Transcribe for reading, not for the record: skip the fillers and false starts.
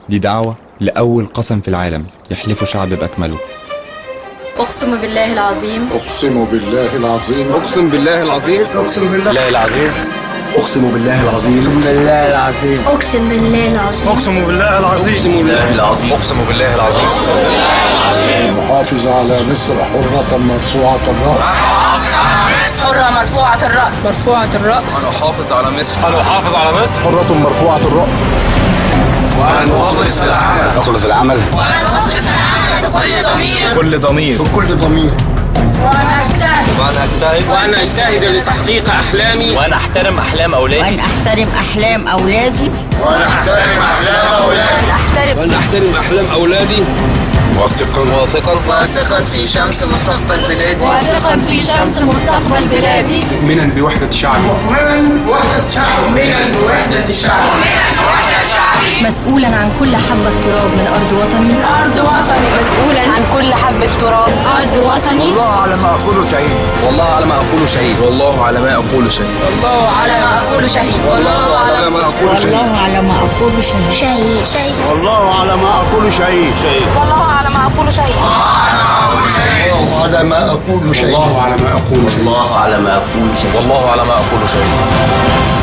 دي دعوة لأول قسم في العالم يحلفه شعب بأكمله. أقسم بالله العظيم. أقسم بالله العظيم. أقسم بالله العظيم. أقسم بالله العظيم. أقسم بالله العظيم. أقسم بالله العظيم. أقسم بالله العظيم. أقسم بالله العظيم. أقسم بالله العظيم. أقسم بالله العظيم. المحافظ على مصر حرة مرفوعة الرأس. حرة مرفوعة الرأس. مرفوعة الرأس. أنا أحافظ على مصر. أنا أحافظ على مصر. حرة مرفوعة الرأس. وأن أخلص العمل. أخلص العمل. وأن أخلص العمل بكل ضمير. كل ضمير. بكل ضمير. وأنا أجتهد لتحقيق أحلامي. وأنا أحترم أحلام أولادي. وأن أحترم أحلام أولادي. وأنا أحترم أحلام أولادي. وأن أحترم أحلام أولادي. واثقا في شمس مستقبل بلادي. واثقا في شمس مستقبل بلادي. مؤمنا بوحدة شعبي. مسؤولا عن كل حبة تراب من أرض وطني. مسؤولا عن كل حبة تراب أرض وطني. والله على ما أقول شهيد. والله على ما أقول شهيد. والله على ما أقول شهيد. والله على ما أقول شهيد. والله على ما أقول شهيد. والله على ما أقول شهيد. وعلى ما أقول شيء. والله على ما أقول شهيد. الله على ما أقول شيء. والله على ما أقول شهيد.